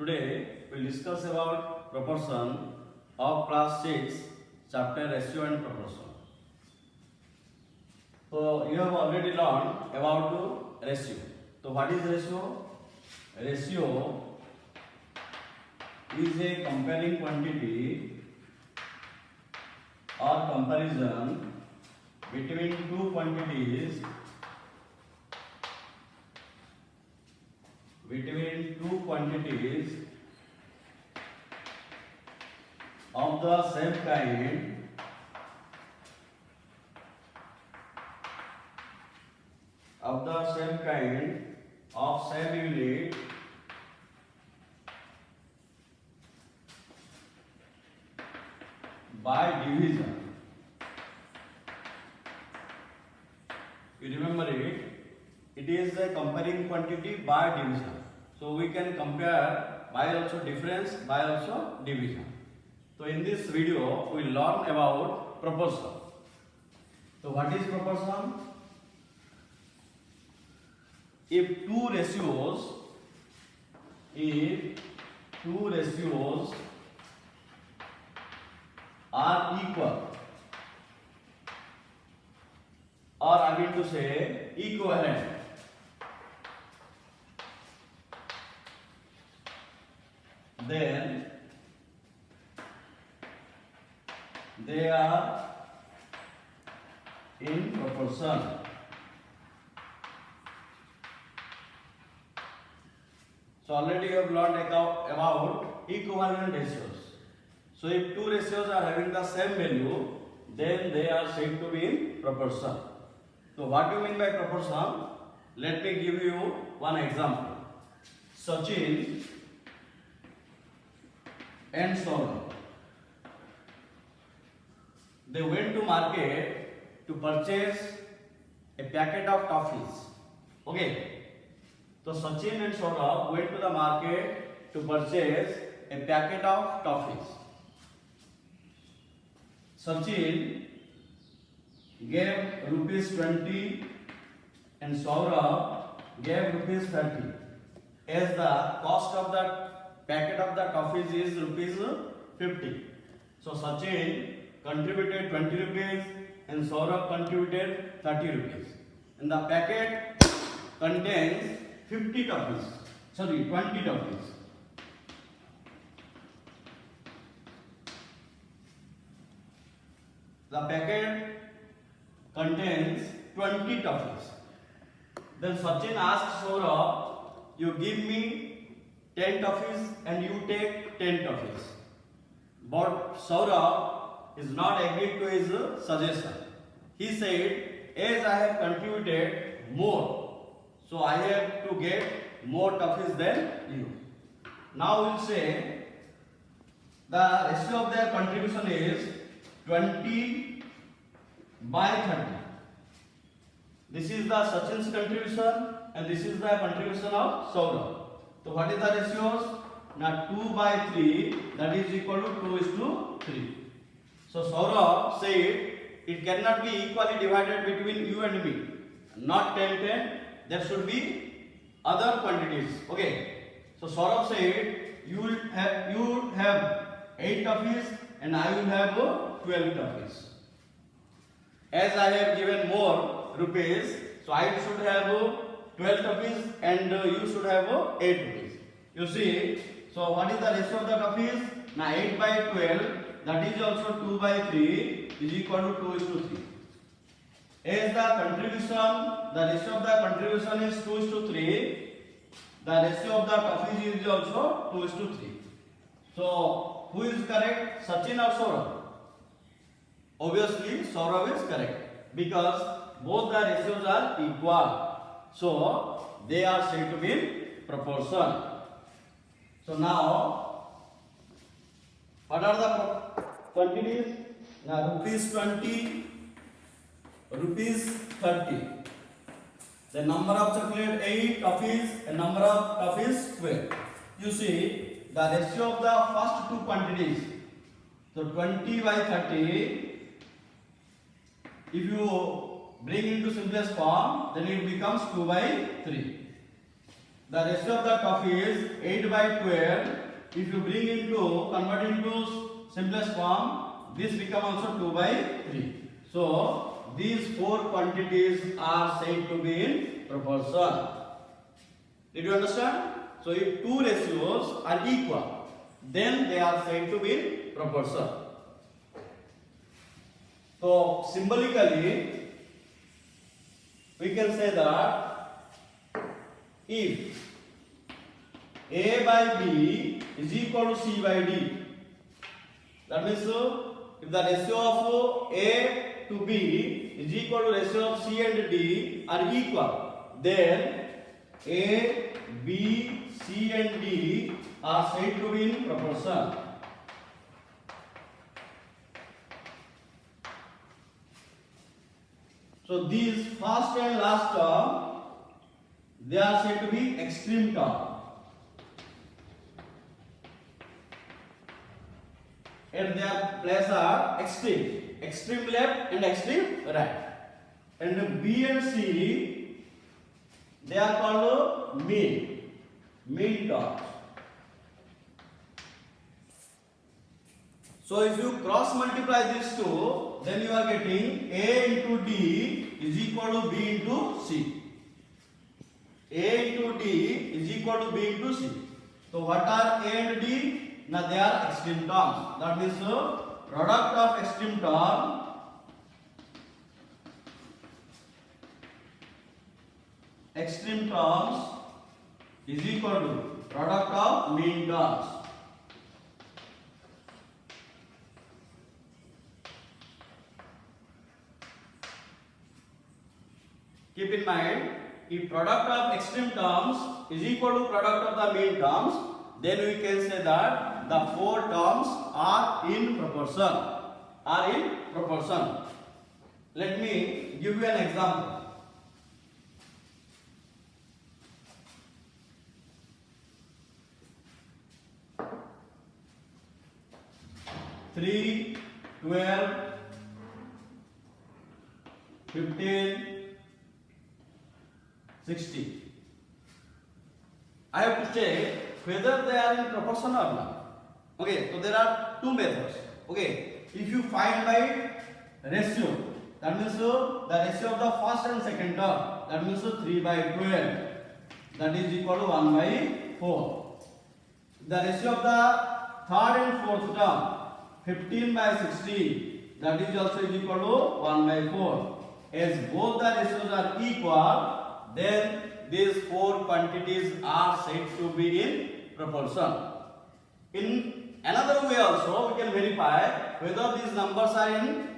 Today we will discuss about proportion of class 6 chapter ratio and proportion. So you have already learned about the ratio. So what is ratio? Ratio is a comparing quantity or comparison between two quantities of the same kind of same unit by division. You remember it? It is a comparing quantity by division. So we can compare by also difference, by also division. So in this video we will learn about proportion. So what is proportion? If two ratios are equal, or I mean to say equivalent, then they are in proportion. So already you have learned about equivalent ratios. So if two ratios are having the same value, then they are said to be in proportion. So what do you mean by proportion? Let me give you one example. Sachin and Saurabh, they went to market to purchase a packet of toffees. Okay. So Sachin and Saurabh went to the market to purchase a packet of toffees. Sachin gave rupees 20 and Saurabh gave rupees 30. As the cost of the packet of the toffees is rupees 50. So Sachin contributed 20 rupees and Saurabh contributed 30 rupees. And the packet contains 20 toffees. The packet contains 20 toffees. Then Sachin asked Saurabh, you give me 10 toffees and you take 10 toffees. But Saurabh is not agreed to his suggestion. He said, as I have contributed more, so I have to get more toffees than you. Now we will say the ratio of their contribution is 20 by 30. This is the Sachin's contribution and this is the contribution of Saurabh. So what is the ratios? Now 2 by 3, that is equal to 2:3. So Saurabh said it cannot be equally divided between you and me. Not 10-10. There should be other quantities. Okay. So Saurabh said you will have 8 toffees and I will have 12 toffees. As I have given more rupees, so I should have 12 toffees and you should have 8 rupees. You see, so what is the ratio of the toffees? Now 8 by 12, that is also 2 by 3 is equal to 2:3. As the ratio of the contribution is 2:3, the ratio of the toffees is also 2:3. So who is correct, Sachin or Saurabh? Obviously Saurabh is correct because both the ratios are equal. So they are said to be in proportion. So now what are the quantities? Now rupees 20, rupees 30. The number of chocolate 8 toffees and number of toffees 12. You see the ratio of the first two quantities. So 20 by 30. If you bring into simplest form, then it becomes 2 by 3. the ratio of the toffee is 8 by 12. If you bring into, convert into simplest form, this become also 2 by 3. So, these four quantities are said to be in proportion. Did you understand? So, if two ratios are equal, then they are said to be in proportion. So, symbolically, we can say that if A by B is equal to C by D, that means if the ratio of A to B is equal to ratio of C and D are equal, then A, B, C and D are said to be in proportion. So these first and last term, they are said to be extreme term. And their place are extreme, extreme left and extreme right. And B and C, they are called mean terms. So if you cross multiply these two, then you are getting A into D is equal to B into C. A into D is equal to B into C. So what are A and D? Now they are extreme terms. That means product of extreme term is equal to product of mean terms. Keep in mind, if product of extreme terms is equal to product of the mean terms, then we can say that the four terms are in proportion. Let me give you an example. Three, 12, 15, 60. I have to check whether they are in proportion or not. Okay, so there are two methods. Okay, if you find by ratio, that means the ratio of the first and second term, that means 3 by 12, that is equal to 1 by 4. The ratio of the third and fourth term, 15 by 16, that is also equal to 1 by 4. As both the ratios are equal, then these four quantities are said to be in proportion. In another way also, we can verify whether these numbers are in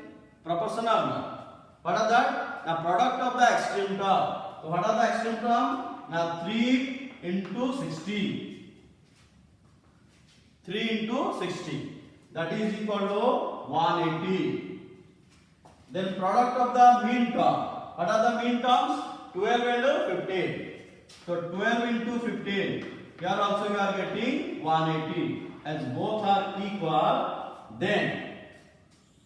proportion or not. What are that? The product of the extreme term. So what are the extreme term? Now 3 into 60. 3 into 60. That is equal to 180. Then product of the mean term. What are the mean terms? 12 and 15. So 12 into 15. Here also you are getting 180. As both are equal, then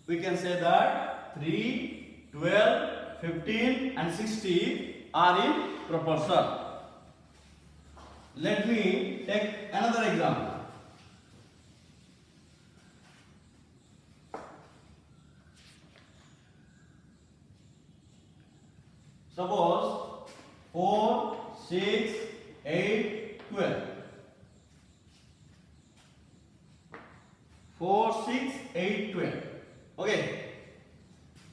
we can say that 3, 12, 15 and 60 are in proportion. Let me take another example. Suppose 4, 6, 8, 12. 4, 6, 8, 12. Okay.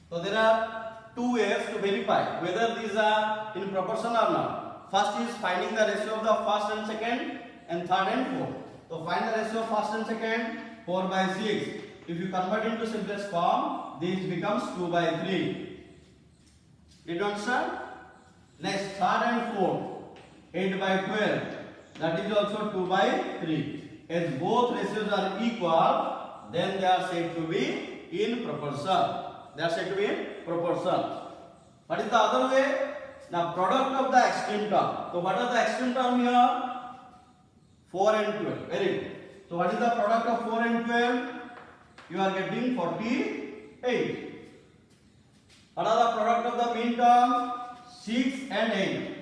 So there are two ways to verify whether these are in proportion or not. First is finding the ratio of the first and second and third and fourth. So find the ratio of first and second, 4 by 6. If you convert into simplest form, this becomes 2 by 3. Did you understand? Next, third and fourth, 8 by 12. That is also 2 by 3. As both ratios are equal, then they are said to be in proportion. They are said to be in proportion. What is the other way? The product of the extreme term. So what are the extreme term here? 4 and 12. Very good. So what is the product of 4 and 12? You are getting 48. What are the product of the mean term? 6 and 8.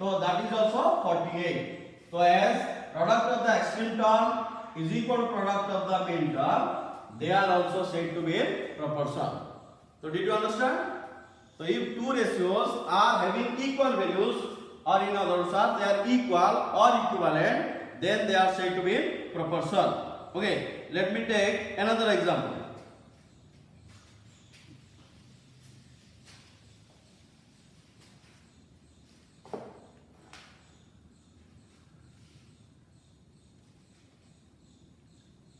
So that is also 48. So as product of the extreme term is equal to product of the mean term, they are also said to be in proportion. So did you understand? So if two ratios are having equal values, or in other words they are equal or equivalent, then they are said to be in proportion. Okay, let me take another example.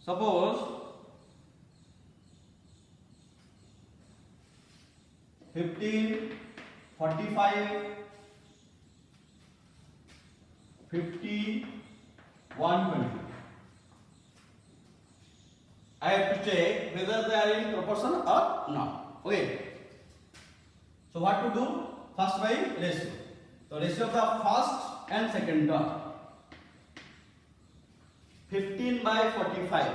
Suppose 15, 45, 50, 120. I have to check whether they are in proportion or not. Okay. So what to do? First by ratio. So ratio of the first and second term. 15 by 45.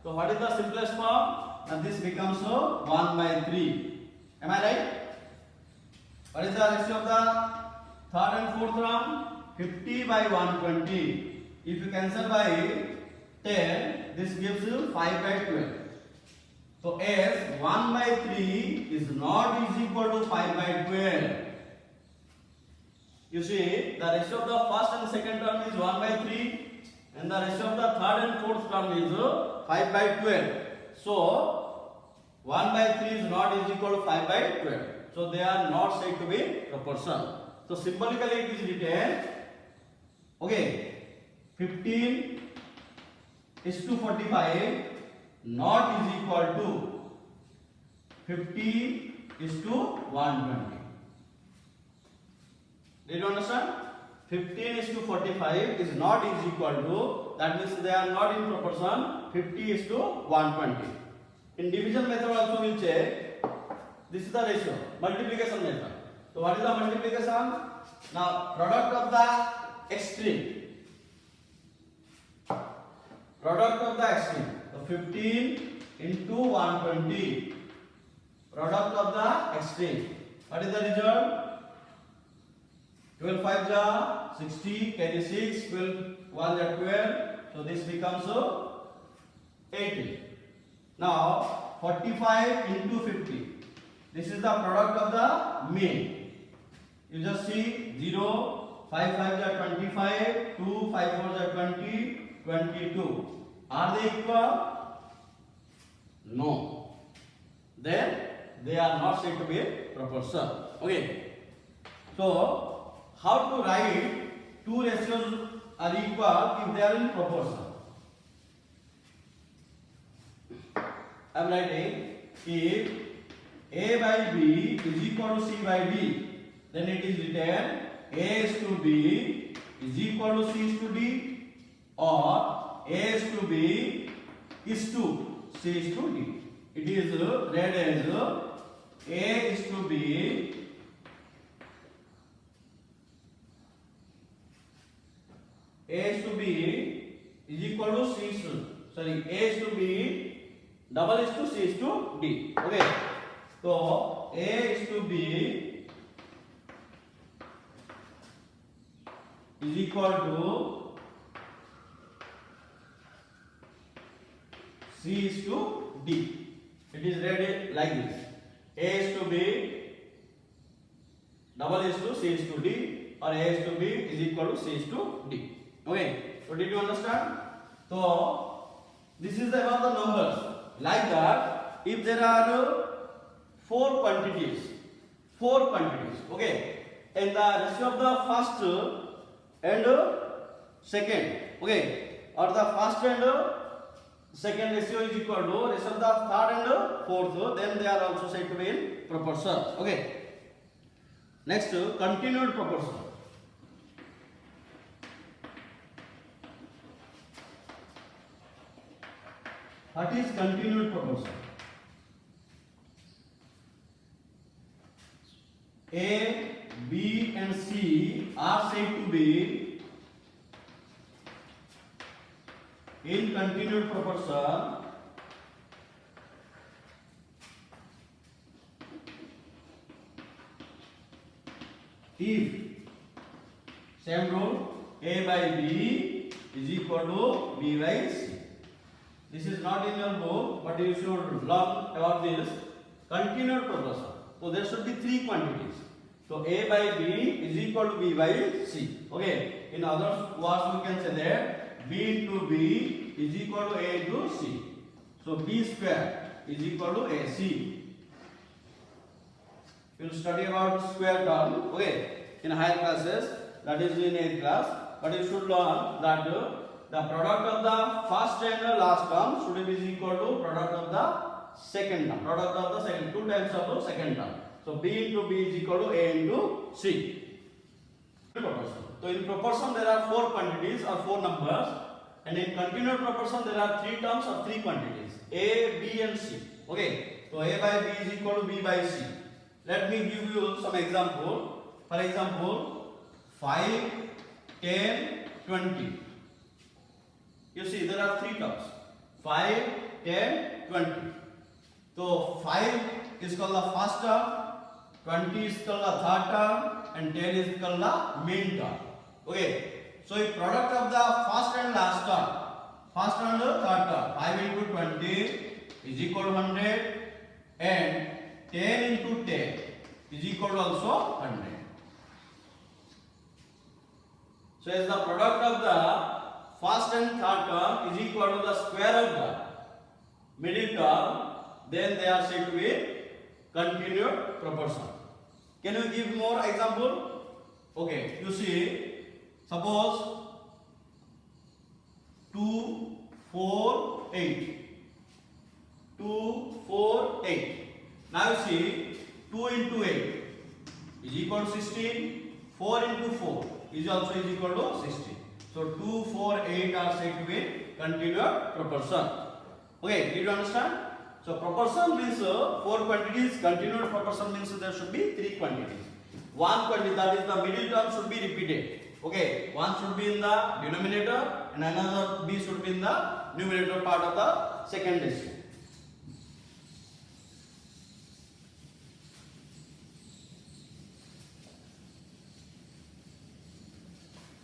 So what is the simplest form? And this becomes 1 by 3. Am I right? What is the ratio of the third and fourth term? 50 by 120. If you cancel by 10, this gives you 5 by 12. So as 1 by 3 is not is equal to 5 by 12. You see, the ratio of the first and second term is 1 by 3. And the ratio of the third and fourth term is 5 by 12. So 1 by 3 is not is equal to 5 by 12. So they are not said to be proportion. So symbolically it is written, okay, 15 is to 45 not is equal to 50 is to 120. Did you understand? 15 is to 45 is not is equal to, that means they are not in proportion, 50 is to 120. In division method also we will check. This is the ratio, multiplication method. So what is the multiplication? Now product of the extreme. Product of the extreme. So 15 into 120. Product of the extreme. What is the result? 12 5 ja 60, carry 6, 12 1 ja 12. So this becomes 80. Now 45 into 50. This is the product of the mean. You just see 0, 5 5 ja 25, 2 5 4 ja 20, 22. Are they equal? No. Then they are not said to be proportion. Okay. So how to write two ratios are equal if they are in proportion? I am writing if A by B is equal to C by D, then it is written A is to B is equal to C is to D, or A is to B is to C is to D. It is read as A is to B is to B is equal to C is to, sorry, A is to B double is to C is to D. Okay. So A is to B is equal to C is to D. It is read like this. A is to B double is to C is to D, or A is to B is equal to C is to D. Okay. So did you understand? So this is about the numbers. Like that, if there are four quantities, okay, and the ratio of the first and second, okay, or the first and second ratio is equal to ratio of the third and fourth, then they are also said to be in proportion. Okay. Next, continued proportion. What is continued proportion? A, B and C are said to be in continued proportion if Same rule. A by B is equal to B by C. This is not in your book, but you should learn about this continued proportion. So there should be three quantities. So A by B is equal to B by C. Okay. In other words, we can say that B into B is equal to A into C. So B square is equal to AC. You will study about square term, okay, in higher classes, that is in 8th class. But you should learn that the product of the first and the last term should be equal to product of the second term. Product of the second, 2 times of the second term. So B into B is equal to A into C. Proportion. So in proportion there are 4 quantities or 4 numbers, and in continued proportion there are 3 terms or 3 quantities, A, B and C. Okay. So A by B is equal to B by C. Let me give you some example. For example, 5, 10, 20. You see there are 3 terms. 5, 10, 20. So 5 is called the first term, 20 is called the third term, and 10 is called the main term. Okay. So if product of the first and last term, first and the third term, 5 into 20 is equal to 100, and 10 into 10 is equal to also 100. So as the product of the first and third term is equal to the square of the middle term, then they are said to be continued proportion. Can you give more example? Okay, you see, suppose 2, 4, 8. 2, 4, 8. Now you see 2 into 8 is equal to 16. 4 into 4 is also is equal to 16. So 2, 4, 8 are said to be continued proportion. Okay, did you understand? So proportion means 4 quantities. Continued proportion means there should be 3 quantities. One quantity, that is the middle term, should be repeated. Okay, one should be in the denominator and another B should be in the numerator part of the second decimal.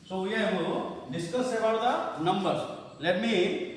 So we have discussed about the numbers. Let me